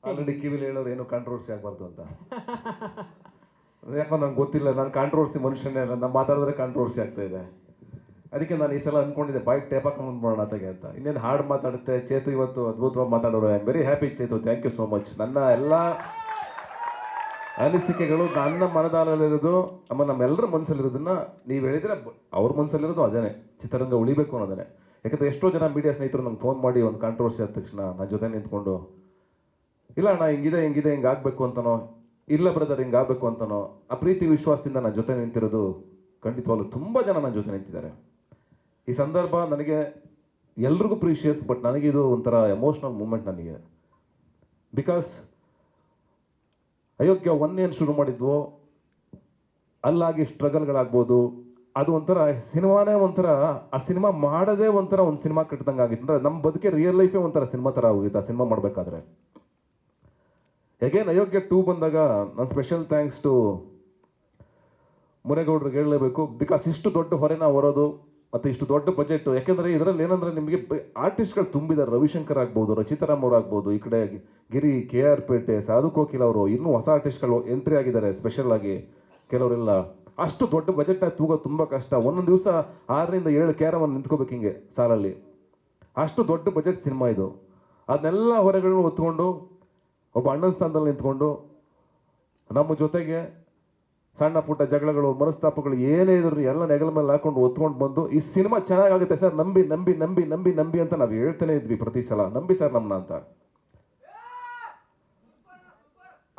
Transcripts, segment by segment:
Already ಕಿವಿಲಿ ಹೇಳೋರು ಏನು controversy ಆಗಬಾರ್ದು ಅಂತ. ಯಾಕೋ ನಂಗೆ ಗೊತ್ತಿಲ್ಲ, ನಾನು ಕಾಂಟ್ರವರ್ಸಿ ಮನುಷ್ಯನೇ ಅಲ್ಲ, ನಾನು ಮಾತಾಡಿದ್ರೆ ಕಾಂಟ್ರವರ್ಸಿ ಆಗ್ತಾ ಇದೆ. ಅದಕ್ಕೆ ನಾನು ಈ ಸಲ ಅಂದ್ಕೊಂಡಿದ್ದೆ ಬಾಯ್ಗೆ ಟೇಪ್ ಹಾಕೊಂಡು ಮಾಡೋಣ ಅತ್ತಾಗೆ ಅಂತ. ಇನ್ನೇನು ಹಾಡು ಮಾತಾಡುತ್ತೆ ಚೇತು, ಇವತ್ತು ಅದ್ಭುತವಾಗಿ ಮಾತಾಡೋರು. I am very happy Chethu, thank you so much. ನನ್ನ ಎಲ್ಲ ಅನಿಸಿಕೆಗಳು ನನ್ನ ಮನದಾಳದಲ್ಲಿರೋದು, ಆಮೇಲೆ ನಮ್ಮೆಲ್ಲರ ಮನಸ್ಸಲ್ಲಿರೋದನ್ನ ನೀವು ಹೇಳಿದ್ರೆ ಅವ್ರ ಮನಸ್ಸಲ್ಲಿರೋದು ಅದೇನೆ, ಚಿತ್ರರಂಗ ಉಳಿಬೇಕು ಅನ್ನೋದೇ. ಯಾಕಂದರೆ ಎಷ್ಟೋ ಜನ ಮೀಡಿಯಾ ಸ್ನೇಹಿತರು ನಂಗೆ ಫೋನ್ ಮಾಡಿ ಒಂದು ಕಾಂಟ್ರವರ್ಸಿ ಆದ ತಕ್ಷಣ ನನ್ನ ಜೊತೆ ನಿಂತ್ಕೊಂಡು, ಇಲ್ಲ ಅಣ್ಣ ಹಿಂಗಿದೆ ಹಿಂಗೆ ಆಗಬೇಕು ಅಂತನೋ, ಇಲ್ಲ ಬ್ರದರ್ ಹಿಂಗೆ ಆಗಬೇಕು ಅಂತನೋ, ಆ ಪ್ರೀತಿ ವಿಶ್ವಾಸದಿಂದ ನನ್ನ ಜೊತೆ ನಿಂತಿರೋದು ಖಂಡಿತವಾಗ್ಲೂ ತುಂಬ ಜನ ನನ್ನ ಜೊತೆ ನಿಂತಿದ್ದಾರೆ. ಈ ಸಂದರ್ಭ ನನಗೆ ಎಲ್ರಿಗೂ ಪ್ರೀಶಿಯಸ್, ಬಟ್ ನನಗಿದು ಒಂಥರ ಎಮೋಷ್ನಲ್ ಮೂಮೆಂಟ್ ನನಗೆ. ಬಿಕಾಸ್ ಅಯೋಗ್ಯ ಏನು ಶುರು ಮಾಡಿದ್ವೋ ಅಲ್ಲಾಗಿ ಸ್ಟ್ರಗಲ್ಗಳಾಗ್ಬೋದು, ಅದು ಒಂಥರ ಸಿನಿಮಾನೇ ಒಂಥರ, ಆ ಸಿನಿಮಾ ಮಾಡೋದೇ ಒಂಥರ ಒಂದು ಸಿನಿಮಾ ಕಟ್ಟಿದಂಗೆ ಆಗಿತ್ತು. ಅಂದರೆ ನಮ್ಮ ಬದುಕೆ ರಿಯಲ್ ಲೈಫೇ ಒಂಥರ ಸಿನಿಮಾ ಥರ ಹೋಗಿತ್ತು ಆ ಸಿನಿಮಾ ಮಾಡಬೇಕಾದ್ರೆ. ಹೇಗೇನು ಅಯೋಗ್ಯ 2 ಬಂದಾಗ ನಾನು ಸ್ಪೆಷಲ್ ಥ್ಯಾಂಕ್ಸ್ ಟು ಮುನೇಗೌಡ್ರಿಗೆ ಹೇಳಲೇಬೇಕು. ಬಿಕಾಸ್ ಇಷ್ಟು ದೊಡ್ಡ ಹೊರೆನ ಹೊರೋದು ಮತ್ತು ಇಷ್ಟು ದೊಡ್ಡ ಬಜೆಟ್, ಯಾಕೆಂದರೆ ಇದರಲ್ಲಿ ಏನಂದರೆ ನಿಮಗೆ ಆರ್ಟಿಸ್ಟ್ಗಳು ತುಂಬಿದ್ದಾರೆ. ರವಿಶಂಕರ್ ಆಗ್ಬೋದು, ರಚಿತಾರಾಮ್ ಅವ್ರು ಆಗ್ಬೋದು, ಈ ಕಡೆ ಗಿರಿ, KR ಪೇಟೆ, ಸಾಧು ಕೋಕಿಲ್ ಅವರು, ಇನ್ನೂ ಹೊಸ ಆರ್ಟಿಸ್ಟ್ಗಳು ಎಂಟ್ರಿ ಆಗಿದ್ದಾರೆ ಸ್ಪೆಷಲ್ ಆಗಿ. ಕೆಲವರೆಲ್ಲ ಅಷ್ಟು ದೊಡ್ಡ ಬಜೆಟ್ ತೂಗೋದು ತುಂಬ ಕಷ್ಟ. ಒಂದೊಂದು ದಿವಸ 6 ರಿಂದ 7 ಕ್ಯಾರವನ್ನು ನಿಂತ್ಕೋಬೇಕು ಹಿಂಗೆ ಸಾಲಲ್ಲಿ. ಅಷ್ಟು ದೊಡ್ಡ ಬಜೆಟ್ ಸಿನಿಮಾ ಇದು. ಅದನ್ನೆಲ್ಲ ಹೊರೆಗಳನ್ನು ಹೊತ್ಕೊಂಡು ಒಬ್ಬ ಅಣ್ಣನ ಸ್ಥಾನದಲ್ಲಿ ನಿಂತ್ಕೊಂಡು ನಮ್ಮ ಜೊತೆಗೆ ಸಣ್ಣ ಪುಟ್ಟ ಜಗಳಗಳು, ಮನಸ್ತಾಪಗಳು ಏನೇ ಇದ್ರು ಎಲ್ಲ ನೆಗಲ ಮೇಲೆ ಹಾಕೊಂಡು ಒತ್ಕೊಂಡು ಬಂದು ಈ ಸಿನಿಮಾ ಚೆನ್ನಾಗಾಗುತ್ತೆ ಸರ್, ನಂಬಿ ನಂಬಿ ನಂಬಿ ನಂಬಿ ನಂಬಿ ಅಂತ ನಾವು ಹೇಳ್ತಾನೆ ಇದ್ವಿ ಪ್ರತಿ ಸಲ, ನಂಬಿ ಸರ್ ನಮ್ಮನ್ನ ಅಂತ.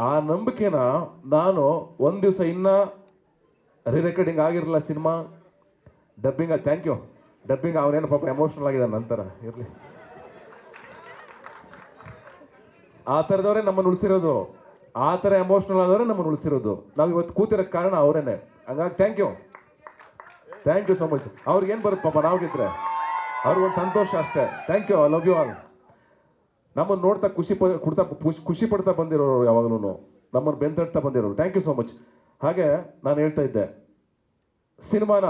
ಆ ನಂಬಿಕೆನ ನಾನು ಒಂದು ದಿವಸ ಇನ್ನ ರಿರೆಕಾರ್ಡಿಂಗ್ ಆಗಿರಲಿಲ್ಲ cinema, dubbing, thank you dubbing, ಅವನೇನು ಪಾಪ ಎಮೋಷನಲ್ ಆಗಿದೆ ನಂತರ, ಇರಲಿ. ಆ ಥರದವರೇ ನಮ್ಮನ್ನು ಉಳಿಸಿರೋದು, ಆ ಥರ ಎಮೋಷ್ನಲ್ ಆದವರೇ ನಮ್ಮನ್ನು ಉಳಿಸಿರೋದು. ನಾವು ಇವತ್ತು ಕೂತಿರೋಕ್ಕೆ ಕಾರಣ ಅವರೇನೆ. ಹಂಗಾಗಿ ಥ್ಯಾಂಕ್ ಯು ಸೊ ಮಚ್. ಅವ್ರಿಗೇನು ಬರುತ್ತೆ ಪಾಪ ನಾವಿದ್ರೆ, ಅವ್ರಿಗೊಂದು ಸಂತೋಷ ಅಷ್ಟೇ. Thank you, I love you all. ನಮ್ಮನ್ನು ನೋಡ್ತಾ ಖುಷಿ ಪಡ್ತಾ ಬಂದಿರೋರು, ಯಾವಾಗಲೂ ನಮ್ಮನ್ನು ಬೆಂತಡ್ತಾ ಬಂದಿರೋರು. Thank you so much. ಹಾಗೆ ನಾನು ಹೇಳ್ತಾ ಇದ್ದೆ, ಸಿನಿಮಾನ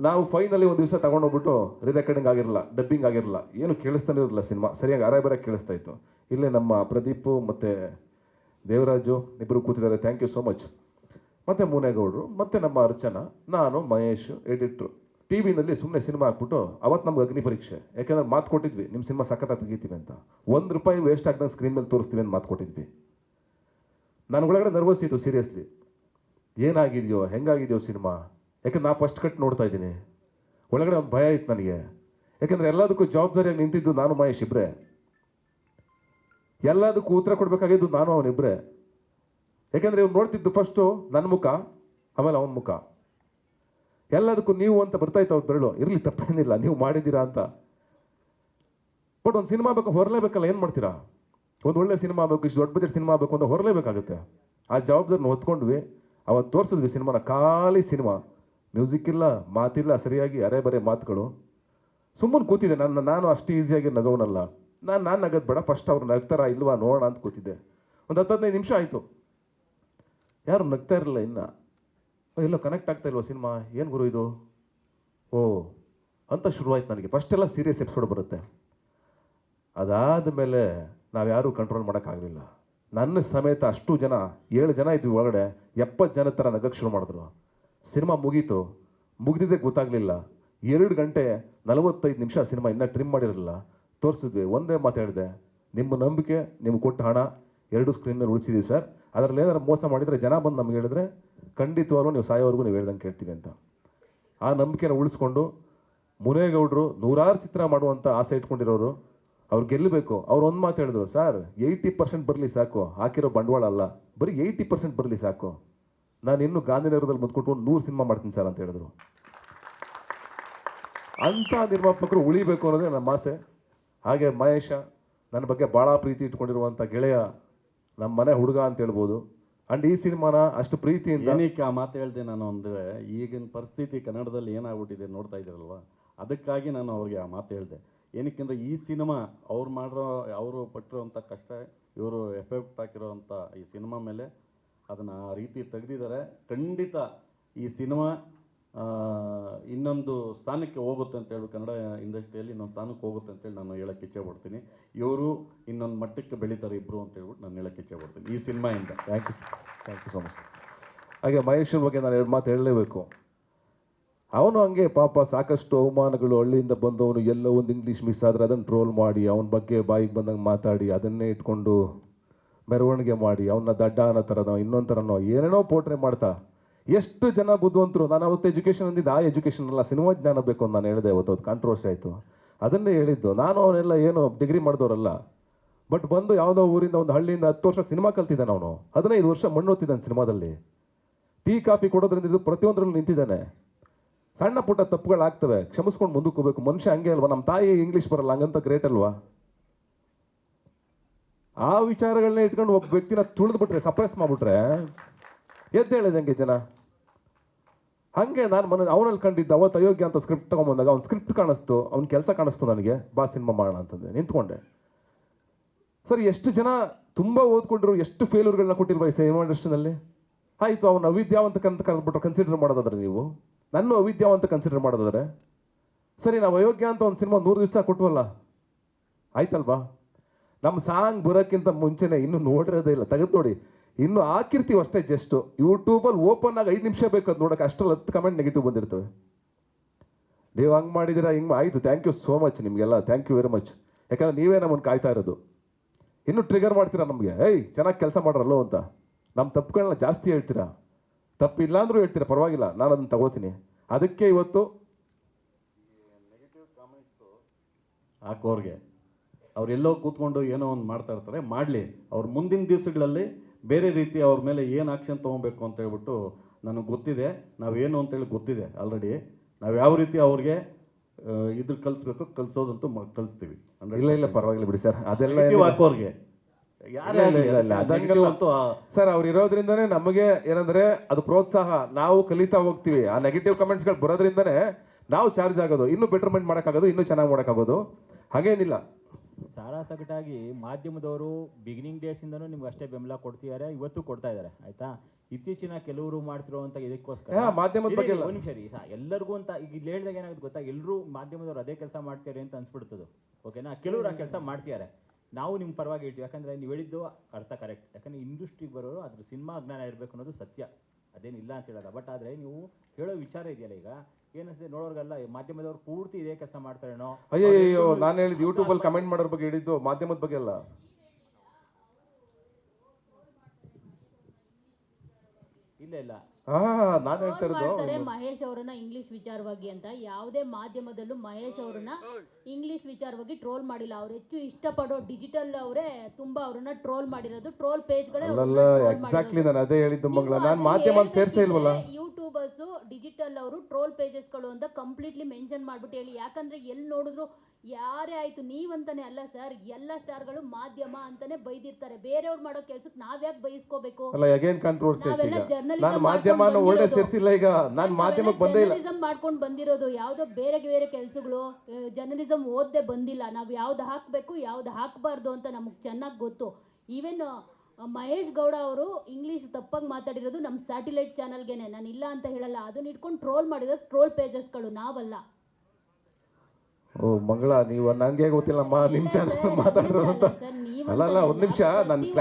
ನಾವು ಫೈನಲಿ ಒಂದು ದಿವಸ ತಗೊಂಡೋಗ್ಬಿಟ್ಟು ರಿರೆಕಾರ್ಡಿಂಗ್ ಆಗಿರಲ್ಲ, ಡಬ್ಬಿಂಗ್ ಆಗಿರಲ್ಲ, ಏನು ಕೇಳಿಸ್ತಾನೆ ಇರಲಿಲ್ಲ ಸಿನಿಮಾ, ಸರಿಯಾಗಿ ಅರೆ ಕೇಳಿಸ್ತಾ ಇತ್ತು. ಇಲ್ಲೇ ನಮ್ಮ ಪ್ರದೀಪು ಮತ್ತು ದೇವರಾಜು ಇಬ್ಬರು ಕೂತಿದ್ದಾರೆ, ಥ್ಯಾಂಕ್ ಯು ಸೋ ಮಚ್. ಮತ್ತು ಮುನೇಗೌಡರು, ಮತ್ತು ನಮ್ಮ ಅರ್ಚನಾ, ನಾನು, ಮಹೇಶ್, ಎಡಿಟ್ರು. TV ನಲ್ಲಿ ಸುಮ್ಮನೆ ಸಿನಿಮಾ ಹಾಕ್ಬಿಟ್ಟು ಅವತ್ತು ನಮ್ಗೆ ಅಗ್ನಿ ಪರೀಕ್ಷೆ. ಯಾಕೆಂದ್ರೆ ಮಾತು ಕೊಟ್ಟಿದ್ವಿ ನಿಮ್ಮ ಸಿನಿಮಾ ಸಖತ್ತಾಗಿ ತೆಗಿತೀವಿ ಅಂತ, ₹1 ವೇಸ್ಟ್ ಆಗ್ದಂಗೆ ಸ್ಕ್ರೀನ್ ಮೇಲೆ ತೋರಿಸ್ತೀವಿ ಅಂತ ಮಾತು ಕೊಟ್ಟಿದ್ವಿ. ನನಗೊಳಗಡೆ ನರ್ವಸ್ ಇತ್ತು ಸೀರಿಯಸ್ಲಿ, ಏನಾಗಿದೆಯೋ ಹೆಂಗಾಗಿದೆಯೋ ಸಿನಿಮಾ. ಯಾಕಂದ್ರೆ ನಾ ಫಸ್ಟ್ ಕಟ್ ನೋಡ್ತಾ ಇದ್ದೀನಿ, ಒಳಗಡೆ ಒಂದು ಭಯ ಇತ್ತು ನನಗೆ. ಯಾಕೆಂದರೆ ಎಲ್ಲದಕ್ಕೂ ಜವಾಬ್ದಾರಿಯಾಗಿ ನಿಂತಿದ್ದು ನಾನು ಮಹೇಶ್ ಇಬ್ಬರೇ, ಎಲ್ಲದಕ್ಕೂ ಉತ್ತರ ಕೊಡಬೇಕಾಗಿದ್ದು ನಾನು ಅವನಿಬ್ಬರೇ. ಯಾಕೆಂದರೆ ಇವ್ನು ನೋಡ್ತಿದ್ದು ಫಸ್ಟು ನನ್ನ ಮುಖ, ಆಮೇಲೆ ಅವನ ಮುಖ. ಎಲ್ಲದಕ್ಕೂ ನೀವು ಅಂತ ಬರ್ತಾಯಿತ್ತು ಅವ್ರು ಬೆರಳು, ಇರಲಿ ತಪ್ಪೇನಿಲ್ಲ ನೀವು ಮಾಡಿದ್ದೀರಾ ಅಂತ. ಬಟ್ ಒಂದು ಸಿನಿಮಾ ಬೇಕು, ಹೊರಲೇಬೇಕಲ್ಲ, ಏನು ಮಾಡ್ತೀರಾ? ಒಂದು ಒಳ್ಳೆ ಸಿನಿಮಾ ಬೇಕು, ಇಷ್ಟು ದೊಡ್ಡ ಬಜೆಟ್ ಸಿನಿಮಾ ಬೇಕು ಅಂತ ಹೊರಲೇಬೇಕಾಗುತ್ತೆ. ಆ ಜವಾಬ್ದಾರಿನ ಹೊತ್ಕೊಂಡ್ವಿ, ಅವತ್ತು ತೋರಿಸಿದ್ವಿ ಸಿನಿಮಾನ. ಖಾಲಿ ಸಿನಿಮಾ, ಮ್ಯೂಸಿಕ್ ಇಲ್ಲ, ಮಾತಿಲ್ಲ, ಸರಿಯಾಗಿ ಅರೆ ಮಾತುಗಳು. ಸುಮ್ಮನೆ ಕೂತಿದ್ದೆ ನಾನು ಅಷ್ಟು ಈಸಿಯಾಗಿ ನಗೋನಲ್ಲ. ನಾನು ನಗದು ಬೇಡ, ಫಸ್ಟ್ ಅವ್ರು ನಗ್ತಾರಾ ಇಲ್ವಾ ನೋಡೋಣ ಅಂತ ಕೂತಿದ್ದೆ. ಒಂದು 10-15 ನಿಮಿಷ ಆಯಿತು, ಯಾರು ನಗ್ತಾ ಇರಲಿಲ್ಲ. ಇನ್ನು ಎಲ್ಲೋ ಕನೆಕ್ಟ್ ಆಗ್ತಾ ಇಲ್ವ ಸಿನಿಮಾ, ಏನು ಗುರು ಇದು, ಓ ಅಂತ ಶುರುವಾಯ್ತು ನನಗೆ. ಫಸ್ಟೆಲ್ಲ ಸೀರಿಯಸ್ ಎಪಿಸೋಡ್ ಬರುತ್ತೆ, ಅದಾದ ಮೇಲೆ ನಾವ್ಯಾರೂ ಕಂಟ್ರೋಲ್ ಮಾಡೋಕ್ಕಾಗಲಿಲ್ಲ. ನನ್ನ ಸಮೇತ ಅಷ್ಟು ಜನ, 7 ಜನ ಇದ್ವಿ ಒಳಗಡೆ, 70 ಜನ ಥರ ನಗಕ್ಕೆ ಶುರು ಮಾಡಿದ್ರು. ಸಿನಿಮಾ ಮುಗೀತು, ಮುಗಿದಿದ್ದೇ ಗೊತ್ತಾಗಲಿಲ್ಲ. 2 ಗಂಟೆ 45 ನಿಮಿಷ ಸಿನಿಮಾ ಇನ್ನೂ ಟ್ರಿಮ್ ಮಾಡಿರಲಿಲ್ಲ, ತೋರಿಸಿದ್ವಿ. ಒಂದೇ ಮಾತಾಡಿದೆ, ನಿಮ್ಮ ನಂಬಿಕೆ, ನಿಮ್ಗೆ ಕೊಟ್ಟ ಹಣ 2 ಸ್ಕ್ರೀನ್ ಮೇಲೆ ಉಳಿಸಿದ್ದೀವಿ ಸರ್. ಅದರಲ್ಲಿ ಏನಾದ್ರು ಮೋಸ ಮಾಡಿದರೆ ಜನ ಬಂದು ನಮ್ಗೆ ಹೇಳಿದ್ರೆ ಖಂಡಿತವಾಗ್ಲೂ ನೀವು ಸಾಯೋವರೆಗೂ ನೀವು ಹೇಳ್ದಂಗೆ ಕೇಳ್ತೀವಿ ಅಂತ. ಆ ನಂಬಿಕೆನ ಉಳಿಸ್ಕೊಂಡು ಮುನೇಗೌಡರು 100 ಚಿತ್ರ ಮಾಡುವಂಥ ಆಸೆ ಇಟ್ಕೊಂಡಿರೋರು, ಅವ್ರು ಗೆಲ್ಲಬೇಕು. ಅವ್ರು ಒಂದು ಮಾತು ಹೇಳಿದ್ರು, ಸರ್ 80% ಬರಲಿ ಸಾಕು, ಹಾಕಿರೋ ಬಂಡವಾಳ ಅಲ್ಲ, ಬರೀ 80% ಬರಲಿ ಸಾಕು, ನಾನು ಇನ್ನೂ ಗಾಂಧಿನಗರದಲ್ಲಿ ಮುದ್ಕೊಟ್ಟು 100 ಸಿನಿಮಾ ಮಾಡ್ತೀನಿ ಸರ್ ಅಂತ ಹೇಳಿದ್ರು. ಅಂಥ ನಿರ್ಮಾಪಕರು ಉಳಿಬೇಕು ಅನ್ನೋದೇ ನಮ್ಮ ಆಸೆ. ಹಾಗೆ ಮಹೇಶ ನನ್ನ ಬಗ್ಗೆ ಭಾಳ ಪ್ರೀತಿ ಇಟ್ಕೊಂಡಿರುವಂಥ ಗೆಳೆಯ, ನಮ್ಮ ಮನೆ ಹುಡುಗ ಅಂತ ಹೇಳ್ಬೋದು. ಆ್ಯಂಡ್ ಈ ಸಿನಿಮಾನ ಅಷ್ಟು ಪ್ರೀತಿಯಿಂದ, ಏನಕ್ಕೆ ಆ ಮಾತು ಹೇಳಿದೆ ನಾನು ಅಂದರೆ, ಈಗಿನ ಪರಿಸ್ಥಿತಿ ಕನ್ನಡದಲ್ಲಿ ಏನಾಗ್ಬಿಟ್ಟಿದೆ ನೋಡ್ತಾ ಇದ್ದೀರಲ್ವ, ಅದಕ್ಕಾಗಿ ನಾನು ಅವ್ರಿಗೆ ಆ ಮಾತು ಹೇಳಿದೆ. ಏನಕ್ಕೆಂದರೆ ಈ ಸಿನಿಮಾ ಅವರು ಪಟ್ಟಿರೋವಂಥ ಕಷ್ಟ, ಇವರು ಎಫೆಕ್ಟ್ ಹಾಕಿರೋವಂಥ ಈ ಸಿನಿಮಾ ಮೇಲೆ ಅದನ್ನು ಆ ರೀತಿ ತೆಗೆದಿದ್ದಾರೆ. ಖಂಡಿತ ಈ ಸಿನಿಮಾ ಇನ್ನೊಂದು ಸ್ಥಾನಕ್ಕೆ ಹೋಗುತ್ತೆ ಅಂತೇಳಿ ಕನ್ನಡ ಇಂಡಸ್ಟ್ರಿಯಲ್ಲಿ ಇನ್ನೊಂದು ಸ್ಥಾನಕ್ಕೆ ಹೋಗುತ್ತೆ ಅಂತೇಳಿ ನಾನು ಹೇಳಕ್ಕೆ ಇಚ್ಛೆ ಪಡ್ತೀನಿ. ಇವರು ಇನ್ನೊಂದು ಮಟ್ಟಕ್ಕೆ ಬೆಳೀತಾರೆ ಇಬ್ಬರು ಅಂತ ಹೇಳ್ಬಿಟ್ಟು ನಾನು ಹೇಳಕ್ಕೆ ಇಚ್ಛೆ ಪಡ್ತೀನಿ ಈ ಸಿನಿಮಾಯಿಂದ. Thank you so much. ಹಾಗೆ ಮಹೇಶನ ಬಗ್ಗೆ ನಾನು 2 ಮಾತು ಹೇಳಲೇಬೇಕು. ಅವನು ಹಂಗೆ ಪಾಪ ಸಾಕಷ್ಟು ಅವಮಾನಗಳು, ಹಳ್ಳಿಯಿಂದ ಬಂದವನು ಎಲ್ಲೋ ಒಂದು ಇಂಗ್ಲೀಷ್ ಮಿಸ್ ಆದರೆ ಅದನ್ನು ಟ್ರೋಲ್ ಮಾಡಿ ಅವನ ಬಗ್ಗೆ ಬಾಯಿಗೆ ಬಂದಂಗೆ ಮಾತಾಡಿ ಅದನ್ನೇ ಇಟ್ಕೊಂಡು ಮೆರವಣಿಗೆ ಮಾಡಿ ಅವನ್ನ ದಡ್ಡ ಅನ್ನೋ ಥರನೋ ಇನ್ನೊಂದು ಥರನೋ ಏನೇನೋ ಪೋಟ್ರೆ ಮಾಡ್ತಾ ಎಷ್ಟು ಜನ ಬುದ್ಧಿವಂತರು. ನಾನು ಅವತ್ತು ಎಜುಕೇಷನ್ ಅಂದಿದ್ದು ಆ ಎಜುಕೇಷನ್ ಅಲ್ಲ, ಸಿನಿಮಾ ಜ್ಞಾನ ಬೇಕು ಅಂತ ನಾನು ಹೇಳಿದೆ. ಅವತ್ತು ಕಾಂಟ್ರವರ್ಸಿ ಆಯಿತು, ಅದನ್ನೇ ಹೇಳಿದ್ದು. ನಾನು ಅವನೆಲ್ಲ ಏನು ಡಿಗ್ರಿ ಮಾಡಿದವರಲ್ಲ, ಬಟ್ ಬಂದು ಯಾವುದೋ ಊರಿಂದ ಒಂದು ಹಳ್ಳಿಯಿಂದ 10 ವರ್ಷ ಸಿನಿಮಾ ಕಲ್ತಿದ್ದಾನೆ ಅವನು. 15 ವರ್ಷ ಮಣ್ಣು ಹೊತ್ತಿದ್ದಾನೆ ಸಿನಿಮಾದಲ್ಲಿ. ಟೀ ಕಾಫಿ ಕೊಡೋದ್ರಿಂದ ಇದು ಪ್ರತಿಯೊಂದರಲ್ಲೂ ನಿಂತಿದ್ದಾನೆ. ಸಣ್ಣ ಪುಟ್ಟ ತಪ್ಪುಗಳಾಗ್ತವೆ, ಕ್ಷಮಿಸ್ಕೊಂಡು ಮುಂದಕ್ಕೆ ಹೋಗ್ಬೇಕು. ಮನುಷ್ಯ ಹಂಗೆ ಅಲ್ವಾ, ನಮ್ಮ ತಾಯಿ ಇಂಗ್ಲೀಷ್ ಬರಲ್ಲ ಹಂಗಂತ ಗ್ರೇಟ್ ಅಲ್ವಾ? ಆ ವಿಚಾರಗಳನ್ನ ಇಟ್ಕೊಂಡು ಒಬ್ಬ ವ್ಯಕ್ತಿನ ತುಳಿದ್ಬಿಟ್ರೆ, ಸಪ್ರೆಸ್ ಮಾಡಿಬಿಟ್ರೆ ಎದ್ದೇಳಿದಂಗೆ ಜನ. ಹಾಗೆ ನಾನು ಅವನಲ್ಲಿ ಕಂಡಿದ್ದ ಅವತ್ತು ಅಯೋಗ್ಯ ಅಂತ ಸ್ಕ್ರಿಪ್ಟ್ ತೊಗೊಂಬಂದಾಗ ಅವ್ನ ಸ್ಕ್ರಿಪ್ಟ್ ಕಾಣಿಸ್ತು, ಅವ್ನ ಕೆಲಸ ಕಾಣಿಸ್ತು ನನಗೆ, ಬಾ ಸಿನಿಮಾ ಮಾಡೋಣ ಅಂತಂದೆ. ನಿಂತ್ಕೊಂಡೆ. ಸರ್ ಎಷ್ಟು ಜನ ತುಂಬ ಓದ್ಕೊಂಡ್ರು, ಎಷ್ಟು ಫೇಲ್ಯೂರ್ಗಳನ್ನ ಕೊಟ್ಟಿಲ್ವ ಈ ಸಿನಿಮಾ ಇಂಡಸ್ಟ್ರಿನಲ್ಲಿ. ಆಯಿತು, ಅವ್ನು ಅವಿದ್ಯಾವಂತ ಅಂತ ಕರೆದ್ಬಿಟ್ಟು ಕನ್ಸಿಡರ್ ಮಾಡೋದಾದ್ರೆ ನೀವು, ನನ್ನ ಅವಿದ್ಯಾವಂತ ಕನ್ಸಿಡರ್ ಮಾಡೋದಾದ್ರೆ ಸರಿ, ನಾವು ಅಯೋಗ್ಯ ಅಂತ ಒಂದು ಸಿನಿಮಾ 100 ದಿವಸ ಕೊಟ್ಟವಲ್ಲ, ಆಯ್ತಲ್ವಾ? ನಮ್ಮ ಸಾಂಗ್ ಬರೋಕ್ಕಿಂತ ಮುಂಚೆನೆ ಇನ್ನೂ ನೋಡಿರೋದೇ ಇಲ್ಲ, ತೆಗೆದು ನೋಡಿ, ಇನ್ನು ಹಾಕಿರ್ತೀವಿ ಅಷ್ಟೇ. ಜಸ್ಟ್ ಯೂಟ್ಯೂಬಲ್ಲಿ ಓಪನ್ ಆಗಿ 5 ನಿಮಿಷ ಬೇಕು ಅದು ನೋಡೋಕೆ, ಅಷ್ಟರಲ್ಲಿ 10 ಕಮೆಂಟ್ ನೆಗೆಟಿವ್ ಬಂದಿರ್ತವೆ. ನೀವು ಹಂಗೆ ಮಾಡಿದ್ದೀರಾ, ಹಿಂಗೆ ಆಯಿತು, ಥ್ಯಾಂಕ್ ಯು ಸೋ ಮಚ್ ನಿಮಗೆಲ್ಲ, ಥ್ಯಾಂಕ್ ಯು ವೆರಿ ಮಚ್. ಯಾಕಂದ್ರೆ ನೀವೇ ನಮ್ಮನ್ನು ಕಾಯ್ತಾ ಇರೋದು. ಇನ್ನೂ ಟ್ರಿಗರ್ ಮಾಡ್ತೀರಾ ನಮಗೆ, ಏಯ್ ಚೆನ್ನಾಗಿ ಕೆಲಸ ಮಾಡ್ರಲ್ಲೋ ಅಂತ. ನಮ್ಮ ತಪ್ಪುಗಳನ್ನ ಜಾಸ್ತಿ ಹೇಳ್ತೀರಾ, ತಪ್ಪಿಲ್ಲ ಅಂದರೂ ಹೇಳ್ತೀರಾ, ಪರವಾಗಿಲ್ಲ, ನಾನು ಅದನ್ನು ತಗೋತೀನಿ. ಅದಕ್ಕೆ ಇವತ್ತು ನೆಗೆಟಿವ್ ಕಾಮೆಂಟ್ಸು ಹಾಕೋರ್ಗೆ ಅವರೆಲ್ಲೋ ಕೂತ್ಕೊಂಡು ಏನೋ ಒಂದು ಮಾಡ್ತಾ ಇರ್ತಾರೆ, ಮಾಡಲಿ. ಅವ್ರ ಮುಂದಿನ ದಿವಸಗಳಲ್ಲಿ ಬೇರೆ ರೀತಿ ಅವ್ರ ಮೇಲೆ ಏನು ಆಕ್ಷನ್ ತೊಗೊಬೇಕು ಅಂತ ಹೇಳ್ಬಿಟ್ಟು ನನಗೆ ಗೊತ್ತಿದೆ. ನಾವೇನು ಅಂತೇಳಿ ಗೊತ್ತಿದೆ ಆಲ್ರೆಡಿ. ನಾವು ಯಾವ ರೀತಿ ಅವ್ರಿಗೆ ಇದ್ರ ಕಲಿಸ್ಬೇಕು, ಕಲಿಸೋದಂತೂ ಕಲಿಸ್ತೀವಿ. ಇಲ್ಲ ಪರವಾಗಿಲ್ಲ ಬಿಡಿ ಸರ್, ಅದೆಲ್ಲ ಹಾಕೋರ್ಗೆ ಸರ್ ಅವ್ರು ಇರೋದ್ರಿಂದನೇ ನಮಗೆ ಏನಂದ್ರೆ ಅದು ಪ್ರೋತ್ಸಾಹ, ನಾವು ಕಲಿತಾ ಹೋಗ್ತೀವಿ. ಆ ನೆಗೆಟಿವ್ ಕಮೆಂಟ್ಸ್ಗಳು ಬರೋದ್ರಿಂದನೇ ನಾವು ಚಾರ್ಜ್ ಆಗೋದು, ಇನ್ನೂ ಬೆಟರ್ಮೆಂಟ್ ಮಾಡೋಕ್ಕಾಗೋದು, ಇನ್ನೂ ಚೆನ್ನಾಗಿ ಮಾಡೋಕ್ಕಾಗೋದು. ಹಾಗೇನಿಲ್ಲ. ಸಾರಾಸಗಟಾಗಿ ಮಾಧ್ಯಮದವರು ಬಿಗಿನಿಂಗ್ ಡೇಸಿಂದನೂ ನಿಮ್ಗೆ ಅಷ್ಟೇ ಬೆಂಬಲ ಕೊಡ್ತಿದ್ದಾರೆ, ಇವತ್ತು ಕೊಡ್ತಾ ಇದ್ದಾರೆ. ಆಯ್ತಾ, ಇತ್ತೀಚಿನ ಕೆಲವರು ಮಾಡ್ತಿರೋಂಥ ಇದಕ್ಕೋಸ್ಕರ ಮಾಧ್ಯಮದ ಬಗ್ಗೆ ಒಂದು ನಿಮಿಷ ರೀ, ಎಲ್ಲರಿಗೂ ಅಂತ ಈಗ ಇಲ್ಲಿ ಹೇಳಿದಾಗ ಏನಾಗುತ್ತೆ ಗೊತ್ತಾ, ಎಲ್ಲರೂ ಮಾಧ್ಯಮದವ್ರು ಅದೇ ಕೆಲಸ ಮಾಡ್ತಾರೆ ಅಂತ ಅನ್ಸ್ಬಿಡ್ತದೆ. ಓಕೆನಾ, ಕೆಲವರು ಆ ಕೆಲಸ ಮಾಡ್ತಿದ್ದಾರೆ. ನಾವು ನಿಮ್ಮ ಪರವಾಗಿ ಹೇಳ್ತೀವಿ, ಯಾಕಂದರೆ ನೀವು ಹೇಳಿದ್ದು ಅರ್ಥ ಕರೆಕ್ಟ್. ಯಾಕಂದರೆ ಇಂಡಸ್ಟ್ರಿಗೆ ಬರೋರು ಅದ್ರ ಸಿನಿಮಾ ಜ್ಞಾನ ಇರಬೇಕು ಅನ್ನೋದು ಸತ್ಯ, ಅದೇನಿಲ್ಲ ಅಂತ ಹೇಳೋಲ್ಲ. ಬಟ್ ಆದರೆ ನೀವು ಹೇಳೋ ವಿಚಾರ ಇದೆಯಲ್ಲ, ಈಗ ಏನಿಸ್ತದೆ ನೋಡೋರ್ಗೆಲ್ಲ ಮಾಧ್ಯಮದವ್ರು ಪೂರ್ತಿ ಇದೇ ಕೆಲಸ ಮಾಡ್ತಾರೇನೋ. ಅಯ್ಯೋ, ನಾನು ಹೇಳಿದ್ದು ಯೂಟ್ಯೂಬಲ್ಲಿ ಕಮೆಂಟ್ ಮಾಡೋರ ಬಗ್ಗೆ ಹೇಳಿದ್ದು, ಮಾಧ್ಯಮದ ಬಗ್ಗೆ ಅಲ್ಲ. ಇಲ್ಲ ನಾನು ಹೇಳ್ತಾ ಇರೋದು ಮಹೇಶ್ ಅವರನ್ನ ಇಂಗ್ಲಿಷ್ ವಿಚಾರವಾಗಿ ಅಂತ ಯಾವುದೇ ಮಾಧ್ಯಮದಲ್ಲೂ ಮಹೇಶ್ ಅವರನ್ನ ಇಂಗ್ಲಿಷ್ ವಿಚಾರವಾಗಿ ಟ್ರೋಲ್ ಮಾಡಿಲ್ಲ. ಅವ್ರು ಹೆಚ್ಚು ಇಷ್ಟಪಡೋ ಡಿಜಿಟಲ್ ಅವರೇ ತುಂಬಾ ಅವ್ರನ್ನ ಟ್ರೋಲ್ ಮಾಡಿರೋದು, ಟ್ರೋಲ್ ಪೇಜ್ಗಳೇ. ಎಕ್ಸಾಕ್ಟ್ಲಿ ನಾನು ಅದೇ ಹೇಳಿದ್ದು ಮಂಗಳ, ನಾನು ಮಾಧ್ಯಮ ಸೇರ್ಸೇ ಇಲ್ವಲ್ಲ. ಯೂಟ್ಯೂಬರ್ಸ್ ಡಿಜಿಟಲ್ ಅವರು ಟ್ರೋಲ್ ಪೇಜಸ್ಗಳು ಅಂತ ಕಂಪ್ಲೀಟ್ಲಿ ಮೆನ್ಷನ್ ಮಾಡ್ಬಿಟ್ಟು ಹೇಳಿ. ಯಾಕಂದ್ರೆ ಎಲ್ಲಿ ನೋಡಿದ್ರು ಯಾರೇ ಆಯ್ತು, ನೀವಂತಾನೆ ಅಲ್ಲ ಸರ್, ಎಲ್ಲ ಸ್ಟಾರ್ಗಳು ಮಾಧ್ಯಮ ಅಂತಾನೆ ಬೈದಿರ್ತಾರೆ. ಬೇರೆಯವ್ರು ಮಾಡೋ ಕೆಲ್ಸಕ್ಕೆ ನಾವ್ಯಾಕೆ ಬೈಸ್ಕೋಬೇಕು? ಜರ್ನಲಿಸಂ ಮಾಡ್ಕೊಂಡು ಬಂದಿರೋದು, ಯಾವ್ದೋ ಬೇರೆ ಬೇರೆ ಕೆಲ್ಸಗಳು, ಜರ್ನಲಿಸಂ ಓದ್ದೆ ಬಂದಿಲ್ಲ. ನಾವ್ ಯಾವ್ದು ಹಾಕ್ಬೇಕು ಯಾವ್ದು ಹಾಕ್ಬಾರ್ದು ಅಂತ ನಮಗ್ ಚೆನ್ನಾಗಿ ಗೊತ್ತು. ಈವನ್ ಮಹೇಶ್ ಗೌಡ ಅವರು ಇಂಗ್ಲಿಷ್ ತಪ್ಪಾಗಿ ಮಾತಾಡಿರೋದು ನಮ್ಮ ಸ್ಯಾಟಿಲೈಟ್ ಚಾನಲ್ಗೆನೆ, ನಾನು ಇಲ್ಲ ಅಂತ ಹೇಳಲ್ಲ. ಅದನ್ನ ಇಟ್ಕೊಂಡು ಟ್ರೋಲ್ ಮಾಡಿರೋದು ಟ್ರೋಲ್ ಪೇಜಸ್ಗಳು, ನಾವಲ್ಲ. ಓ ಮಂಗಳ, ನೀವು ನಂಗೆ ಗೊತ್ತಿಲ್ಲಮ್ಮ ನಿಮ್ ಚಾನಲ್ ಮಾತಾಡಿರೋದು ಅಂತ. ಅಲ್ಲ ಒಂದ್ ನಿಮಿಷ, ನಾನು ಇಲ್ಲ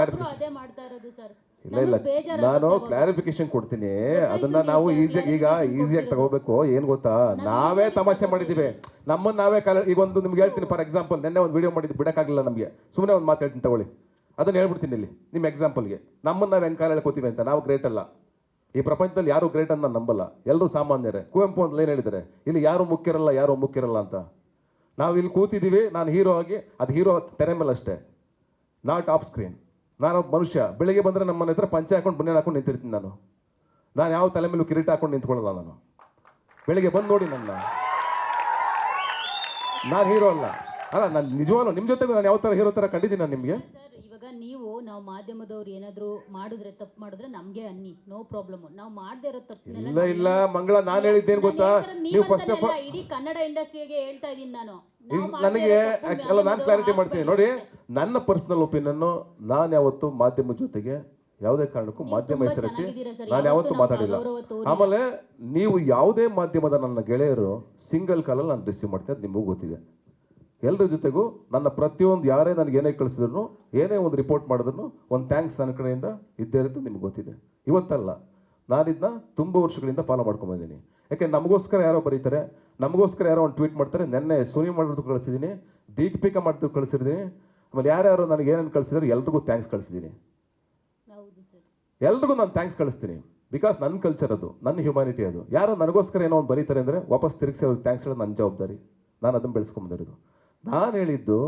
ನಾನು ಕ್ಲಾರಿಫಿಕೇಶನ್ ಕೊಡ್ತೀನಿ. ಅದನ್ನ ನಾವು ಈಸಿಯಾಗಿ ತಗೋಬೇಕು. ಏನ್ ಗೊತ್ತಾ, ನಾವೇ ತಮಾಷೆ ಮಾಡಿದೀವಿ, ನಮ್ಮನ್ನ ನಾವೇ ಈಗ ಒಂದು ನಿಮ್ಗೆ ಹೇಳ್ತೀನಿ. ಫಾರ್ ಎಕ್ಸಾಂಪಲ್, ನೆನ್ನೆ ಒಂದು ವಿಡಿಯೋ ಮಾಡಿದ್ದು ಬಿಡಕ್ಕಾಗಲಿಲ್ಲ ನಮಗೆ, ಸುಮ್ಮನೆ ಒಂದು ಮಾತಾಡ್ತೀನಿ ತಗೊಳ್ಳಿ. ಅದನ್ನ ಹೇಳ್ಬಿಡ್ತೀನಿ ಇಲ್ಲಿ ನಿಮ್ಮ ಎಕ್ಸಾಂಪಲ್ಗೆ. ನಮ್ಮನ್ನ ನಾವ್ ಹೆಂಗ್ ಕಾಲ ಹೇಳ್ಕೋತೀವಿ ಅಂತ. ನಾವು ಗ್ರೇಟ್ ಅಲ್ಲ, ಈ ಪ್ರಪಂಚದಲ್ಲಿ ಯಾರು ಗ್ರೇಟ್ ಅಂತ ನಾನು ನಂಬಲ್ಲ, ಎಲ್ಲರೂ ಸಾಮಾನ್ಯರೇ. ಕುವೆಂಪು ಅಂತ ಏನು ಹೇಳಿದ್ದಾರೆ, ಇಲ್ಲಿ ಯಾರು ಮುಖ್ಯರಲ್ಲ ಯಾರು ಮುಖ್ಯರಲ್ಲ ಅಂತ. ನಾವು ಇಲ್ಲಿ ಕೂತಿದ್ದೀವಿ, ನಾನು ಹೀರೋ ಆಗಿ, ಅದು ಹೀರೋ ತೆರೆ ಮೇಲೆ ಅಷ್ಟೇ, ನಾಟ್ ಆಫ್ ಸ್ಕ್ರೀನ್. ನಾನು ಮನುಷ್ಯ, ಬೆಳಿಗ್ಗೆ ಬಂದರೆ ನಮ್ಮ ಮನೆ ಹತ್ರ ಪಂಚೆ ಹಾಕೊಂಡು ಬನ್ನೇನು ಹಾಕೊಂಡು ನಿಂತಿರ್ತೀನಿ. ನಾನು ಯಾವ ತಲೆ ಮೇಲೂ ಕಿರೀಟ ಹಾಕೊಂಡು ನಿಂತ್ಕೊಳ್ಳಲ್ಲ. ನಾನು ಬೆಳಿಗ್ಗೆ ಬಂದು ನೋಡಿ ನಾನು ಹೀರೋ ಅಲ್ಲ. ನಾನು ನಿಜವಾಗ್ಲೂ ನಿಮ್ಮ ಜೊತೆಗೂ ನಾನು ಯಾವ ಥರ ಹೀರೋ ಥರ ಕಂಡಿದ್ದೀನಿ ನಾನು ನಿಮಗೆ. ಇವಾಗ ನೀವು ನಾವು ಮಾಧ್ಯಮದವ್ರು ಏನಾದ್ರು ಮಾಡಿದ್ರೆ, ತಪ್ಪು ಮಾಡಿದ್ರೆ ನಮಗೆ ಅನ್ನಿ, ನೋ ಪ್ರಾಬ್ಲಮ್. ನಾವು ಮಾಡದೇ ಇರೋ ತಪ್ಪು ಇಲ್ಲ ಮಂಗಳ, ನಾನು ಹೇಳಿದ್ದೇನು ಗೊತ್ತಾ, ನೀವು ಫಸ್ಟ್ ಆಫ್ ಆಲ್ ಇಡೀ ಕನ್ನಡ ಇಂಡಸ್ಟ್ರಿಗೆ ಹೇಳ್ತಾ ಇದ್ದೀನಿ ನಾನು. ನನಗೆ ನಾನು ಕ್ಲಾರಿಟಿ ಮಾಡ್ತೀನಿ ನೋಡಿ. ನನ್ನ ಪರ್ಸನಲ್ ಒಪಿನಿಯನ್, ನಾನು ಯಾವತ್ತು ಮಾಧ್ಯಮದ ಜೊತೆಗೆ ಯಾವುದೇ ಕಾರಣಕ್ಕೂ ನೀವು ಮಾಧ್ಯಮ ತುಂಬಾ ಹೆಸರೆತ್ತಿ ಚೆನ್ನಾಗಿದ್ದೀರಾ ಸರ್. ನಾನು ಯಾವತ್ತೂ ಯಾವತ್ತೂ ಮಾತಾಡಿಲ್ಲ. ನಮ್ಗೆ ಅಗೌರವ ತೋರಿಲ್ಲ. ಆಮೇಲೆ ನೀವು ಯಾವುದೇ ಮಾಧ್ಯಮದ ನನ್ನ ಗೆಳೆಯರು ಸಿಂಗಲ್ ಕಾಲಲ್ಲಿ ನಾನು ರಿಸೀವ್ ಮಾಡ್ತೀನಿ, ಅದು ನಿಮಗೂ ಗೊತ್ತಿದೆ. ಎಲ್ಲರ ಜೊತೆಗೂ ನನ್ನ ಪ್ರತಿಯೊಂದು ಯಾರೇ ನನಗೆ ಏನೇ ಕಳಿಸಿದ್ರು, ಏನೇ ಒಂದು ರಿಪೋರ್ಟ್ ಮಾಡಿದ್ರು ಒಂದು ಥ್ಯಾಂಕ್ಸ್ ನನ್ನ ಕಡೆಯಿಂದ ಇದ್ದೇ ಇರುತ್ತೆ, ನಿಮ್ಗೆ ಗೊತ್ತಿದೆ. ಇವತ್ತಲ್ಲ, ನಾನಿದನ್ನ ತುಂಬ ವರ್ಷಗಳಿಂದ ಫಾಲೋ ಮಾಡ್ಕೊಂಬಂದಿದ್ದೀನಿ. ಯಾಕೆ ನಮಗೋಸ್ಕರ ಯಾರೋ ಬರೀತಾರೆ, ನಮಗೋಸ್ಕರ ಯಾರೋ ಒಂದು ಟ್ವೀಟ್ ಮಾಡ್ತಾರೆ. ನೆನ್ನೆ ಸುನಿ ಮಾಡಿದ್ರು ಕಳಿಸಿದ್ದೀನಿ, ದೀಪಿಕಾ ಮಾಡಿದ್ರು ಕಳಿಸಿದ್ದೀನಿ, ಆಮೇಲೆ ಯಾರ್ಯಾರು ನನಗೆ ಏನೇನು ಕಳಿಸಿದ್ರು ಎಲ್ರಿಗೂ ಥ್ಯಾಂಕ್ಸ್ ಕಳಿಸಿದ್ದೀನಿ. ಹೌದು ಸರ್. ಎಲ್ರಿಗೂ ನಾನು ಥ್ಯಾಂಕ್ಸ್ ಕಳಿಸ್ತೀನಿ. ಬಿಕಾಸ್ ನನ್ನ ಕಲ್ಚರ್ ಅದು, ನನ್ನ ಹ್ಯುಮ್ಯಾನಿಟಿ ಅದು. ಯಾರೋ ನನಗೋಸ್ಕರ ಏನೋ ಒಂದು ಬರೀತಾರೆ ಅಂದರೆ ವಾಪಸ್ ತಿರುಗಿಸಿ ಅವ್ರಿಗೆ ಥ್ಯಾಂಕ್ಸ್ ಹೇಳೋದು ನನ್ನ ಜವಾಬ್ದಾರಿ. ನಾನು ಅದನ್ನು ಬೆಳೆಸ್ಕೊಂಬಂದಿರೋದು. ನಾನು ಹೇಳಿದ್ದು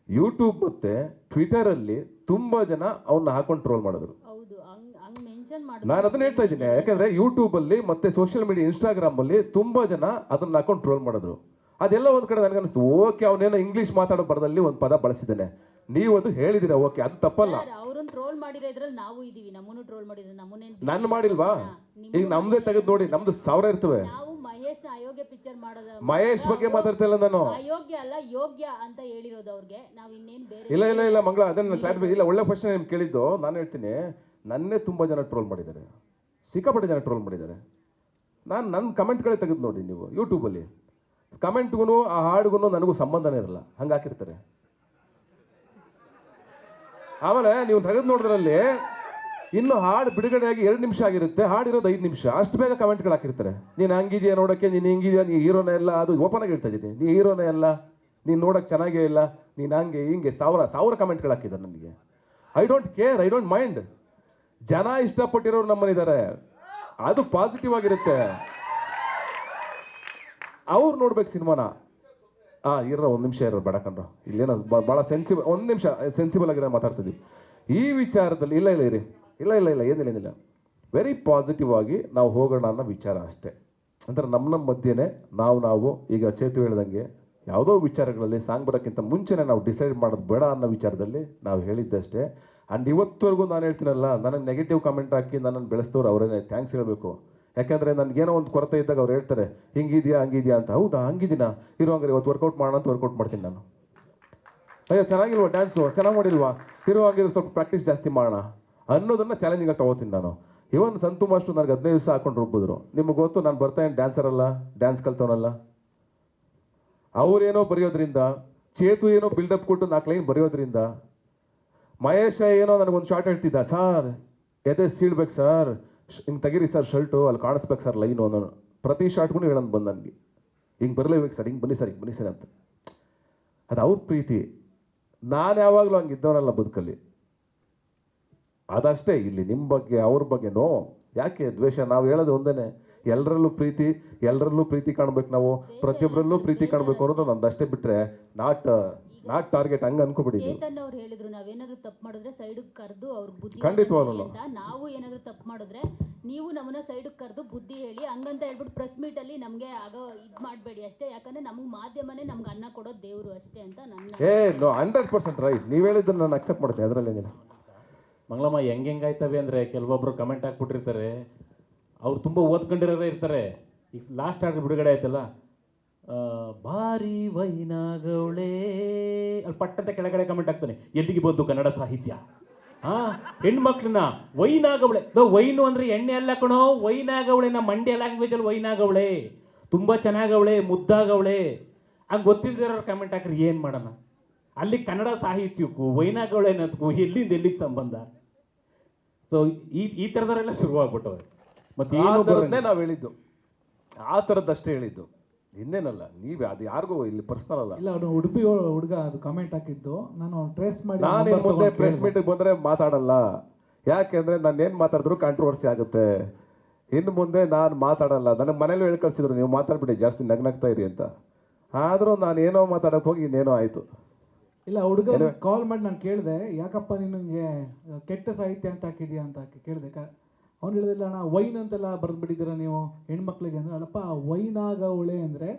ಯೂಟ್ಯೂಬ್ ಮತ್ತು ಟ್ವಿಟರಲ್ಲಿ ತುಂಬ ಜನ ಅವನ್ನ ಹಾಕೊಂಡು ಟ್ರೋಲ್ ಮಾಡಿದ್ರು. ಹೌದು, ಹಂಗ್ ಮೆನ್ಷನ್ ಮಾಡಿ ನಾನು ಅದನ್ನ ಹೇಳ್ತಾ ಇದ್ದೀನಿ. ಯಾಕಂದ್ರೆ ಯೂಟ್ಯೂಬಲ್ಲಿ ಮತ್ತೆ ಸೋಷಿಯಲ್ ಮೀಡಿಯಾ ಇನ್ಸ್ಟಾಗ್ರಾಮಲ್ಲಿ ತುಂಬ ಜನ ಅದನ್ನ ಹಾಕೊಂಡು ಟ್ರೋಲ್ ಮಾಡಿದ್ರು. ಅದೆಲ್ಲ ಒಂದು ಕಡೆ ನನಗನ್ನಿಸ್ತು, ಓಕೆ ಅವನೇನೋ ಇಂಗ್ಲೀಷ್ ಮಾತಾಡೋ ಬರದಲ್ಲಿ ಒಂದು ಪದ ಬಳಸಿದ್ದಾನೆ, ನೀವು ಅದು ಹೇಳಿದಿರ, ಓಕೆ ಅದು ತಪ್ಪಲ್ಲ. ಅವ್ರನ್ನ ಟ್ರೋಲ್ ಮಾಡಿರೋ ಇದ್ರಲ್ಲಿ ನಾವು ಇದೀವಿ, ನಮ್ಮನ್ನು ಟ್ರೋಲ್ ಮಾಡಿದ್ರೆ ನಮ್ಮನ್ನೇನು ನಾನು ಮಾಡಿಲ್ವಾ? ಈಗ ನಮ್ದೇ ತೆಗೆದು ನೋಡಿ, ನಮ್ದು 1000 ಇರ್ತವೆ. ನಾವು ಮಹೇಶ್ನ ಅಯೋಗ್ಯ ಪಿಕ್ಚರ್ ಮಾಡೋದು, ಮಹೇಶ್ ಬಗ್ಗೆ ಮಾತಾಡ್ತಿಲ್ಲ ನಾನು. ಅಯೋಗ್ಯ ಅಲ್ಲ ಯೋಗ್ಯ ಅಂತ ಹೇಳಿರೋದು ಅವ್ರಿಗೆ. ನಾವು ಇನ್ನೇನು ಬೇರೆ ಇಲ್ಲ ಮಂಗಳ, ಅದನ್ನ ಕ್ಲಾರಿಫೈ ಇಲ್ಲ. ಒಳ್ಳೆ ಕ್ವಶನ್ ನಿಮ್ಗೆ ಕೇಳಿದ್ದು. ನಾನು ಹೇಳ್ತೀನಿ, ನನ್ನೇ ತುಂಬ ಜನ ಟ್ರೋಲ್ ಮಾಡಿದ್ದಾರೆ, ಸಿಕ್ಕಾಪಟ್ಟೆ ಜನ ಟ್ರೋಲ್ ಮಾಡಿದ್ದಾರೆ. ನಾನು ನನ್ನ ಕಮೆಂಟ್ಗಳೇ ತೆಗೆದು ನೋಡಿ ನೀವು ಯೂಟ್ಯೂಬಲ್ಲಿ. ಕಮೆಂಟ್ಗೂ ಆ ಹಾಡಿಗೂ ನನಗೂ ಸಂಬಂಧನೇ ಇರಲ್ಲ, ಹಂಗೆ ಹಾಕಿರ್ತಾರೆ. ಆಮೇಲೆ ನೀವು ತೆಗೆದು ನೋಡಿದ್ರಲ್ಲಿ ಇನ್ನು ಹಾಡು ಬಿಡುಗಡೆಯಾಗಿ 2 ನಿಮಿಷ ಆಗಿರುತ್ತೆ, ಹಾಡಿರೋದು 5 ನಿಮಿಷ. ಅಷ್ಟು ಬೇಗ ಕಮೆಂಟ್ಗಳು ಹಾಕಿರ್ತಾರೆ. ನೀನು ಹಂಗಿದೆಯಾ ನೋಡೋಕ್ಕೆ, ನೀನು ಹಿಂಗಿದೆಯಾ, ನೀನು ಹೀರೋನೇ ಎಲ್ಲ. ಅದು ಓಪನ್ ಆಗಿ ಹೇಳ್ತಾ ಇದ್ದೀನಿ, ನೀ ಹೀರೋನೇ ಅಲ್ಲ, ನೀನು ನೋಡೋಕ್ಕೆ ಚೆನ್ನಾಗೇ ಇಲ್ಲ, ನೀನು ಹಂಗೆ ಹಿಂಗೆ 1000 ಕಮೆಂಟ್ಗಳು ಹಾಕಿದ್ದಾರೆ ನನಗೆ. I don't care, I don't mind. ಜನ ಇಷ್ಟಪಟ್ಟಿರೋರು ನಮ್ಮನಿದ್ದಾರೆ, ಅದು ಪಾಸಿಟಿವ್ ಆಗಿರುತ್ತೆ. ಅವ್ರು ನೋಡ್ಬೇಕು ಸಿನಿಮಾನ. ಇರೋ 1 ನಿಮಿಷ ಇರೋ ಬೇಡ ಕಣ್ರು, ಇಲ್ಲೇನೋ ಭಾಳ ಸೆನ್ಸಿಬಲ್, 1 ನಿಮಿಷ ಸೆನ್ಸಿಬಲ್ ಆಗಿರೋ ಮಾತಾಡ್ತಿದ್ವಿ ಈ ವಿಚಾರದಲ್ಲಿ. ಇಲ್ಲ ಏನಿಲ್ಲ, ವೆರಿ ಪಾಸಿಟಿವ್ ಆಗಿ ನಾವು ಹೋಗೋಣ ಅನ್ನೋ ವಿಚಾರ ಅಷ್ಟೇ. ಅಂದ್ರೆ ನಮ್ಮ ಮಧ್ಯೆನೇ ನಾವು ಈಗ ಚೇತು ಹೇಳ್ದಂಗೆ ಯಾವುದೋ ವಿಚಾರಗಳಲ್ಲಿ ಸಾಂಗ್ ಬರೋಕ್ಕಿಂತ ಮುಂಚೆನೇ ನಾವು ಡಿಸೈಡ್ ಮಾಡೋದು ಬೇಡ ಅನ್ನೋ ವಿಚಾರದಲ್ಲಿ ನಾವು ಹೇಳಿದ್ದಷ್ಟೇ. ಆ್ಯಂಡ್ ಇವತ್ತವರೆಗೂ ನಾನು ಹೇಳ್ತೀನಲ್ಲ, ನನಗೆ ನೆಗೆಟಿವ್ ಕಮೆಂಟ್ ಹಾಕಿ ನನ್ನನ್ನು ಬೆಳೆಸ್ತವ್ರು ಅವರೇ ಥ್ಯಾಂಕ್ಸ್ ಹೇಳಬೇಕು. ಯಾಕಂದರೆ ನನಗೇನೋ ಒಂದು ಕೊರತೆ ಇದ್ದಾಗ ಅವ್ರು ಹೇಳ್ತಾರೆ ಹಿಂಗಿದೆಯಾ ಹಂಗಿದೆಯಾ ಅಂತ. ಹೌದಾ ಹಂಗಿದ್ದೀನಾ, ಇರೋ ಹಂಗಾರೆ ಇವತ್ತು ವರ್ಕೌಟ್ ಮಾಡೋಣ ಅಂತ ವರ್ಕೌಟ್ ಮಾಡ್ತೀನಿ ನಾನು. ಅಯ್ಯೋ ಚೆನ್ನಾಗಿಲ್ವಾ ಡ್ಯಾನ್ಸು, ಚೆನ್ನಾಗಿ ಮಾಡಿಲ್ವಾ, ಇರೋ ಹಂಗಿರೋ ಸ್ವಲ್ಪ ಪ್ರಾಕ್ಟೀಸ್ ಜಾಸ್ತಿ ಮಾಡೋಣ ಅನ್ನೋದನ್ನು ಚಾಲೆಂಜಿಂಗ್ ಆಗಿ ತೊಗೋತೀನಿ ನಾನು. ಇವನ್ ಸಂತು ಮಾಸ್ಟ್ರು ನನಗೆ 15 ದಿವಸ ಹಾಕೊಂಡು ರುಬ್ಬಿದ್ರು. ನಿಮಗೆ ಗೊತ್ತು, ನಾನು ಬರ್ತಾ ಏನು ಡ್ಯಾನ್ಸರ್ ಅಲ್ಲ, ಡ್ಯಾನ್ಸ್ ಕಲ್ತವನಲ್ಲ. ಅವ್ರೇನೋ ಬರೆಯೋದ್ರಿಂದ, ಚೇತು ಏನೋ ಬಿಲ್ಡಪ್ ಕೊಟ್ಟು 4 ಲೈನ್ ಬರೆಯೋದ್ರಿಂದ, ಮಹೇಶ ಏನೋ ನನಗೊಂದು ಶಾರ್ಟ್ ಹೇಳ್ತಿದ್ದ, ಸರ್ ಎದೆ ಸೀಳ್ಬೇಕು ಸರ್, ಹಿಂಗೆ ತೆಗೀರಿ ಸರ್ ಶರ್ಟು, ಅಲ್ಲಿ ಕಾಣಿಸ್ಬೇಕು ಸರ್ ಲೈನು ಅನ್ನೋನು. ಪ್ರತಿ ಶಾರ್ಟ್ಗೂ ಹೇಳೋದು ಬಂದು ನನಗೆ, ಹಿಂಗೆ ಬರಲೇಬೇಕು ಸರ್, ಹಿಂಗೆ ಬನ್ನಿ ಸರ್ ಅಂತ. ಅದು ಅವ್ರ ಪ್ರೀತಿ. ನಾನು ಯಾವಾಗಲೂ ಹಂಗೆ ಇದ್ದವನಲ್ಲ ಬದುಕಲ್ಲಿ, ಅದಷ್ಟೇ. ಇಲ್ಲಿ ನಿಮ್ಮ ಬಗ್ಗೆ ಅವ್ರ ಬಗ್ಗೆ ನೋ, ಯಾಕೆ ದ್ವೇಷ? ನಾವು ಹೇಳೋದು ಒಂದೇ, ಎಲ್ಲರಲ್ಲೂ ಪ್ರೀತಿ ಕಾಣ್ಬೇಕು, ನಾವು ಪ್ರತಿಯೊಬ್ಬರಲ್ಲೂ ಪ್ರೀತಿ ಕಾಣಬೇಕು ಅನ್ನೋದು ನಂದಷ್ಟೇ. ಬಿಟ್ಟರೆ ನಾಟ್ ಟಾರ್ಗೆಟ್ ಹಂಗೆ ಅನ್ಕೋಬಿಡಿ. ಚೇತನ್ ಅವ್ರು ಹೇಳಿದ್ರು, ನಾವೇನಾದ್ರು ತಪ್ಪು ಮಾಡಿದ್ರೆ ಸೈಡಿಗೆ ಕರೆದು ಅವ್ರಿಗೆ ಬುದ್ಧಿ ಖಂಡಿತವಾಗ್ಲೂ ಅಂತ. ನಾವು ಏನಾದ್ರು ತಪ್ಪು ಮಾಡಿದ್ರೆ ನೀವು ನಮ್ಮನ್ನ ಸೈಡಿಗೆ ಕರೆದು ಬುದ್ಧಿ ಹೇಳಿ ಹಂಗಂತ ಹೇಳ್ಬಿಟ್ಟು ಪ್ರೆಸ್ ಮೀಟಲ್ಲಿ ನಮಗೆ ಆಗೋ ಇದು ಮಾಡಬೇಡಿ ಅಷ್ಟೇ. ಯಾಕಂದ್ರೆ ನಮಗೆ ಮಾಧ್ಯಮನೇ ನಮ್ಗೆ ಅನ್ನ ಕೊಡೋದು ದೇವರು ಅಷ್ಟೇ ಅಂತ ನನ್ನ. 100% ರೈಟ್, ನೀವು ಹೇಳಿದ್ದನ್ನು ನಾನು ಅಕ್ಸೆಪ್ಟ್ ಮಾಡ್ತೀನಿ, ಅದರಲ್ಲೇನಿಲ್ಲ. ಮಂಗಳಮ್ಮ ಹೆಂಗಾಯ್ತವೆ ಅಂದರೆ, ಕೆಲವೊಬ್ರು ಕಮೆಂಟ್ ಹಾಕ್ಬಿಟ್ಟಿರ್ತಾರೆ, ಅವ್ರು ತುಂಬ ಓದ್ಕೊಂಡಿರೋರೇ ಇರ್ತಾರೆ. ಈಗ ಲಾಸ್ಟ್ ಆಗಿ ಬಿಡುಗಡೆ ಆಯ್ತಲ್ಲ, ಭಾರಿ ವೈನಾಗವಳೆ ಅಲ್ಲಿ ಪಟ್ಟಂತ ಕೆಳಗಡೆ ಕಮೆಂಟ್ ಹಾಕ್ತಾನೆ, ಎಲ್ಲಿಗೆ ಬಂದು ಕನ್ನಡ ಸಾಹಿತ್ಯ? ಹೆಣ್ಮಕ್ಳನ್ನ ವೈನಾಗವಳೆ. ವೈನು ಅಂದರೆ ಎಣ್ಣೆ ಅಲ್ಲ ಕಣೋ, ವೈನಾಗವಳೆ. ನಮ್ಮ ಮಂಡ್ಯ ಲ್ಯಾಂಗ್ವೇಜಲ್ಲಿ ವೈನಾಗವಳೆ, ತುಂಬ ಚೆನ್ನಾಗವಳೆ, ಮುದ್ದಾಗವಳೆ. ಹಂಗೆ ಗೊತ್ತಿಲ್ದಿರೋರು ಕಮೆಂಟ್ ಹಾಕ್ರಿ, ಏನು ಮಾಡೋಣ? ಅಲ್ಲಿ ಕನ್ನಡ ಸಾಹಿತ್ಯಕ್ಕೂ ವೈನಾಗವಳೆ ಅನ್ನೋದಕ್ಕೂ ಎಲ್ಲಿಗೆ ಸಂಬಂಧ? ಸೊ ಈ ಥರದವರೆಲ್ಲ ಶುರುವಾಗ್ಬಿಟ್ಟವ್ರೆ. ಮತ್ತೆ ಏನು ನಾವು ಹೇಳಿದ್ದು ಆ ಥರದ್ದಷ್ಟೇ ಹೇಳಿದ್ದು, ಇನ್ನೇನಲ್ಲ. ನೀವು ಅದು ಯಾರಿಗೂ ಇಲ್ಲಿ ಪರ್ಸನಲ್ ಅಲ್ಲ. ಇಲ್ಲ, ಅವನು ಉಡುಪಿ ಹುಡುಗ ಅದು ಕಮೆಂಟ್ ಹಾಕಿದ್ದು, ನಾನು ಟ್ರೇಸ್ ಮಾಡಿ. ನಾನು ಇನ್ನು ಮುಂದೆ ಪ್ರೆಸ್ ಮೀಟಿಗೆ ಬಂದರೆ ಮಾತಾಡಲ್ಲ. ಯಾಕೆಂದರೆ ನಾನು ಏನು ಮಾತಾಡಿದ್ರು ಕಾಂಟ್ರವರ್ಸಿ ಆಗುತ್ತೆ. ಇನ್ನು ಮುಂದೆ ನಾನು ಮಾತಾಡಲ್ಲ. ನನಗೆ ಮನೇಲೂ ಹೇಳಿ ಕಳಿಸಿದ್ರು, ನೀವು ಮಾತಾಡ್ಬಿಡಿ ಜಾಸ್ತಿ, ನಗ್ನಾಗ್ತಾ ಇರಿ ಅಂತ. ಆದರೂ ನಾನು ಏನೋ ಮಾತಾಡೋಕೆ ಹೋಗಿ ಇನ್ನೇನೋ ಆಯಿತು. ಇಲ್ಲ, ಹುಡುಗ ಕಾಲ್ ಮಾಡಿ ನಾನು ಕೇಳಿದೆ, ಯಾಕಪ್ಪ ನಿನಗೆ ಕೆಟ್ಟ ಸಾಹಿತ್ಯ ಅಂತ ಹಾಕಿದ್ಯಾ ಅಂತ ಕೇಳಿದೆ. ಅವ್ನು ಹೇಳಿದಿಲ್ಲ ಅಣ್ಣ, ವೈನ್ ಅಂತೆಲ್ಲ ಬರೆದ್ಬಿಟ್ಟಿದ್ದೀರ ನೀವು ಹೆಣ್ಮಕ್ಳಿಗೆ ಅಂದರೆ. ಅಲ್ಲಪ್ಪ, ವೈನಾಗವಳೆ ಅಂದರೆ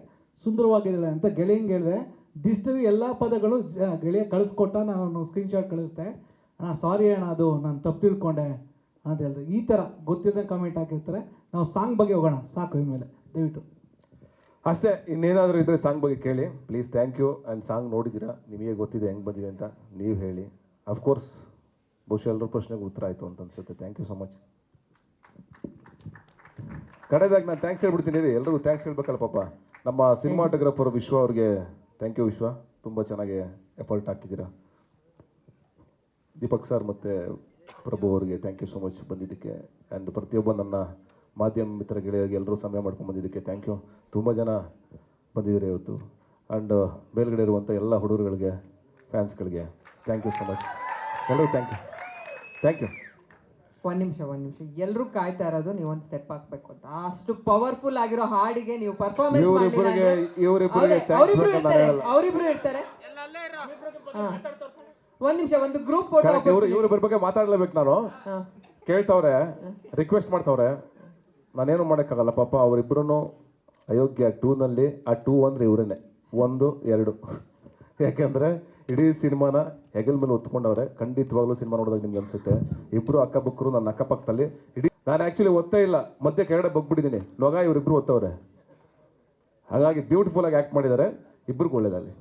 ಸುಂದರವಾಗಿದ್ದಾಳೆ ಅಂತ ಗೆಳೆಯಂಗೆ ಹೇಳಿದೆ. ಡಿಸ್ಟರಿ ಎಲ್ಲ ಪದಗಳು ಗೆಳೆಯ ಕಳಿಸ್ಕೊಟ್ಟ, ನಾನು ಸ್ಕ್ರೀನ್ಶಾಟ್ ಕಳಿಸ್ದೆ. ಅಣ್ಣ ಸಾರಿ ಅಣ್ಣ, ಅದು ನಾನು ತಪ್ಪು ತಿಳ್ಕೊಂಡೆ ಅಂತ ಹೇಳಿದೆ. ಈ ಥರ ಗೊತ್ತಿದ್ದ ಕಮೆಂಟ್ ಹಾಕಿರ್ತಾರೆ. ನಾವು ಸಾಂಗ್ ಬಗ್ಗೆ ಹೋಗೋಣ, ಸಾಕು ಇನ್ಮೇಲೆ ದಯವಿಟ್ಟು ಅಷ್ಟೇ. ಇನ್ನೇನಾದರೂ ಇದ್ದರೆ ಸಾಂಗ್ ಬಗ್ಗೆ ಕೇಳಿ please. Thank you. And song ನೋಡಿದ್ದೀರಾ, ನಿಮಗೆ ಗೊತ್ತಿದೆ ಹೆಂಗೆ ಬಂದಿದೆ ಅಂತ, ನೀವು ಹೇಳಿ. ಅಫ್ಕೋರ್ಸ್ ಬಹುಶಃ ಎಲ್ಲರ ಪ್ರಶ್ನೆಗೆ ಉತ್ತರ ಆಯಿತು ಅಂತ ಅನ್ಸುತ್ತೆ. Thank you so much. ಕಡೆದಾಗಿ ನಾನು ಥ್ಯಾಂಕ್ಸ್ ಹೇಳ್ಬಿಡ್ತೀನಿ ರೀ, ಎಲ್ರಿಗೂ ಥ್ಯಾಂಕ್ಸ್ ಹೇಳ್ಬೇಕಲ್ಲ ಪಾಪ. ನಮ್ಮ ಸಿನಿಮಾಟೋಗ್ರಫರ್ ವಿಶ್ವ ಅವ್ರಿಗೆ ಥ್ಯಾಂಕ್ ಯು ವಿಶ್ವ, ತುಂಬ ಚೆನ್ನಾಗಿ ಎಫರ್ಟ್ ಹಾಕಿದ್ದೀರಾ. ದೀಪಕ್ ಸರ್ ಮತ್ತು ಪ್ರಭು ಅವರಿಗೆ ಥ್ಯಾಂಕ್ ಯು ಸೊ ಮಚ್ ಬಂದಿದ್ದಕ್ಕೆ. ಆ್ಯಂಡ್ ಪ್ರತಿಯೊಬ್ಬ ನನ್ನ ಮಾಧ್ಯಮ ಮಿತ್ರ ಗೆಳೆಯರಿಗೆ ಎಲ್ಲರೂ ಸಮಯ ಮಾಡ್ಕೊಂಡು ಬಂದಿದ್ದಕ್ಕೆ ಥ್ಯಾಂಕ್ ಯು. ತುಂಬ ಜನ ಬಂದಿದ್ದೀರಿ ಇವತ್ತು. ಆ್ಯಂಡ್ ಮೇಲ್ಗಡೆ ಇರುವಂಥ ಎಲ್ಲ ಹುಡುಗರುಗಳಿಗೆ, ಫ್ಯಾನ್ಸ್ಗಳಿಗೆ ಥ್ಯಾಂಕ್ ಯು ಸೊ ಮಚ್. ಎಲ್ಲರೂ ಥ್ಯಾಂಕ್ ಯು, ಥ್ಯಾಂಕ್ ಯು. ಒಂದ್ ನಿಮಿಷ ಎಲ್ಲರೂ ಕಾಯ್ತಾ ಇರೋದು ನೀವು ಒಂದು ಸ್ಟೆಪ್ ಹಾಕ್ಬೇಕು ಅಂತ. ಅಷ್ಟು ಪವರ್ಫುಲ್ ಆಗಿರೋ ಹಾಡಿಗೆ ನೀವು ಪರ್ಫಾರ್ಮೆನ್ಸ್ ಅವರಿಬ್ರು ಇರ್ತಾರೆ. ಒಂದ್ ನಿಮಿಷ ಒಂದು ಗ್ರೂಪ್ ಫೋಟೋ. ಇವ್ರ ಬಗ್ಗೆ ಮಾತಾಡ್ಲೇಬೇಕು ನಾನು. ಕೇಳ್ತಾವ್ರೆ, ರಿಕ್ವೆಸ್ಟ್ ಮಾಡ್ತಾವ್ರೆ, ನಾನೇನು ಮಾಡೋಕ್ಕಾಗಲ್ಲ ಪಾಪ. ಅವರಿಬ್ರು ಅಯೋಗ್ಯ 2ನಲ್ಲಿ ಆ 2 ಅಂದರೆ ಇವರೇನೆ 1, 2. ಯಾಕೆಂದರೆ ಇಡೀ ಸಿನಿಮಾನ ಹೆಗಲ್ ಮೇಲೆ ಹೊತ್ಕೊಂಡವ್ರೆ. ಖಂಡಿತವಾಗ್ಲೂ ಸಿನಿಮಾ ನೋಡಿದಾಗ ನಿಮ್ಗೆ ಅನ್ಸುತ್ತೆ ಇಬ್ಬರು ಅಕ್ಕಬಕ್ಕರು ನನ್ನ ಅಕ್ಕಪಕ್ಕದಲ್ಲಿ. ನಾನು ಆ್ಯಕ್ಚುಲಿ ಒತ್ತೇ ಇಲ್ಲ, ಮಧ್ಯೆ ಕೆಳಗಡೆ ಬಗ್ಬಿಟ್ಟಿದ್ದೀನಿ. ಲೋಗ ಇವರಿಬ್ರು ಒತ್ತವ್ರೆ. ಹಾಗಾಗಿ ಬ್ಯೂಟಿಫುಲ್ ಆಗಿ ಆ್ಯಕ್ಟ್ ಮಾಡಿದ್ದಾರೆ. ಇಬ್ಬರಿಗೂ ಒಳ್ಳೇದಾಗಲಿ.